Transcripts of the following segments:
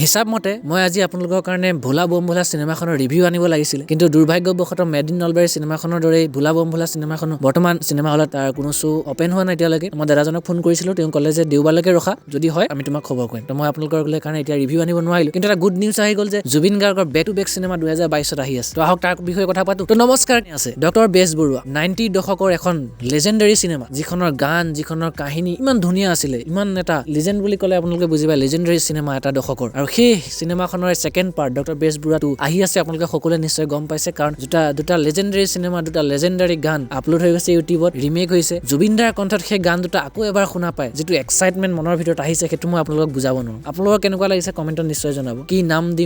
হিচাপ মতে মই আজি আপোনালোকৰ কাৰণে ভোলা বম ভোলা সিনেমাখনৰ ৰিভিউ আনিব লাগিছিল কিন্তু দুৰ্ভাগ্যবশতঃ মেড ইন নলবাৰী সিনেমাখনৰ দৰে ভোলা বম ভোলা সিনেমাখন বৰ্তমান সিনেমা হলত তাৰ কোনো শো ওপেন হোৱা নাই এতিয়ালৈকে মই দাদাজনক ফোন কৰিছিলো তেওঁ ক'লে যে দেওবাৰলৈকে ৰখা যদি হয় আমি তোমাক খবৰ কৰিম তো মই আপোনালোকৰ কাৰণে এতিয়া ৰিভিউ আনিব নোৱাৰিলো কিন্তু এটা গুড নিউজ আহি গ'ল যে জুবিন গাৰ্গৰ বেক টু বেক সিনেমা 2022ত আহি আছে তো আহক তাৰ বিষয়ে কথা পাতো তো নমস্কাৰ আছে ডক্টৰ বেজবৰুৱা 90 দশকৰ এখন লেজেণ্ডাৰী সিনেমা যিখনৰ গান যিখনৰ কাহিনী ইমান ধুনীয়া আছিলে ইমান এটা লেজেণ্ড বুলি ক'লে আপোনালোকে বুজি পায় লেজেণ্ডাৰী সিনেমা এটা দশকৰ আৰু সেই সিনেমাখনৰ সেকেন্ড পাৰ্ট ডক্টৰ বেজবৰুৱা2 আহি আছে আপোনালোকে সকলোৱে নিশ্চয় গম পাইছে কাৰণ দুটা লেজেণ্ডাৰী সিনেমা দুটা লেজেণ্ডাৰী গান আপলোড হৈ গৈছে ইউটিউবত ৰিমেক হৈছে জুবিন দাৰ কণ্ঠত সেই গান দুটা আকৌ এবাৰ শুনা পায় যেটো এক্সাইটমেন্ট মনৰ ভিতৰত আহিছে সেইটো মই আপোনালোকক বুজাব নোৱাৰো আপোনালোকৰ কেনেকুৱা লাগিছে কমেন্টত নিশ্চয় জনাব কি নাম দি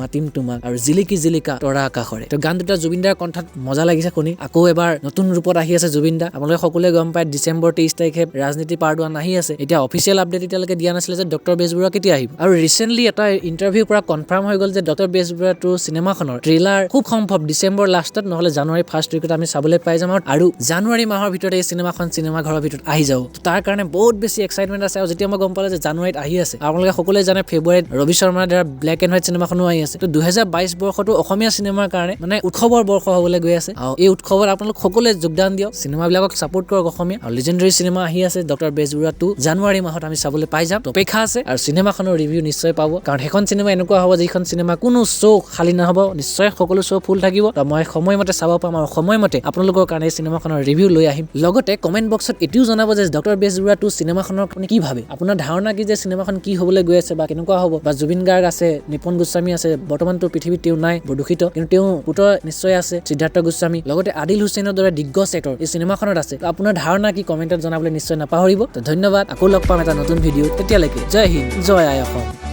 মাতিম তোমাক আৰু জিলিকি জিলিকা তৰা আকাশৰে তো গান দুটা জুবিন দাৰ কণ্ঠত মজা লাগিছে শুনি আকৌ এবাৰ নতুন ৰূপত আহি আছে জুবিন দা আপোনালোকে সকলোৱে গম পায় ডিসেম্বৰ 23 তাৰিখে ৰাজনীতি পাৰ্ট 1 আহি আছে এতিয়া অফিচিয়েল আপডেট এতিয়ালৈকে দিয়া নাছিলে যে ডক্টৰ বেজবৰুৱা কেতিয়া আহিব আৰু ৰিসেন্টলি এটা ইন্টাৰভিউ পৰা কনফাৰ্ম হৈ গ'ল যে ডক্টৰ বেজবৰুৱা2 সিনেমাখনৰ ট্ৰেইলাৰ খুব সম্ভৱ ডিসেম্বৰ লাষ্টত নহলে জানুৱাৰী ফাৰ্ষ্ট উইকত আমি চাবলৈ পাই যাম আৰু জানুৱাৰী মাহৰ ভিতৰত এই সিনেমাখন চিনেমা ঘৰৰ ভিতৰত আহি যাব তাৰ কাৰণে বহুত বেছি এক্সাইটমেন্ট আছে আৰু যেতিয়া মই গম পালে যে জানুৱাৰীত আহি আছে আপোনালোকে সকলোৱে জানে ফেব্ৰুৱাৰীত ৰবি শৰ্মাৰ দ্বাৰা ব্লেক এণ্ড হোৱাইট সিনেমাখনো আহি আছে তো 2022 বৰ্ষটো অসমীয়া সিনেমাৰ কাৰণে মানে উৎসৱৰ বৰ্ষ হ'বলৈ গৈ আছে আৰু এই উৎসৱত আপোনালোক সকলোৱে যোগদান দিয়ক সিনেমাবিলাকক সাপোৰ্ট কৰক অসমীয়া আৰু লেজেণ্ডাৰী সিনেমা আহি আছে ডক্টৰ বেজবৰুৱা2 জানুৱাৰী মাহত আমি চাবলৈ পাই যাম তো অপেক্ষা আছে আৰু সিনেমাখনৰ ৰিভিউ নিশ্চয় পাব কাৰণ সেইখন সিনেমা এনেকুৱা হ'ব যিখন সিনেমা কোনো শো খালি নহব নিশ্চয় সকলো শো ফুল থাকিব তো মই সময়মতে চাব পাম আৰু সময়মতে আপোনালোকৰ কাৰণে সিনেমাখনৰ ৰিভিউ লৈ আহিম লগতে কমেন্ট বক্সত এটিও জনাব যে ডক্টৰ বেজবৰুৱা2 সিনেমাখনৰ আপুনি কি ভাবে আপোনাৰ ধাৰণা কি যে সিনেমাখন কি হ'বলৈ গৈ আছে বা কেনেকুৱা হ'ব বা জুবিন গাৰ্গ আছে নিপন গোস্বামী আছে বৰ্তমানটো পৃথিৱীত তেওঁ নাই বৰদূষিত কিন্তু তেওঁ পুত্ৰ নিশ্চয় আছে সিদ্ধাৰ্থ গোস্বামী লগতে আদিল হুছেইনৰ দৰে দিগ্গজ এক্টৰ এই সিনেমাখনত আছে আপোনাৰ ধাৰণা কি কমেন্টত জনাবলৈ নিশ্চয় নাপাহৰিব তো ধন্যবাদ আকৌ লগ পাম এটা নতুন ভিডিঅ তেতিয়ালৈকে জয় হিন্দ জয় আই অসম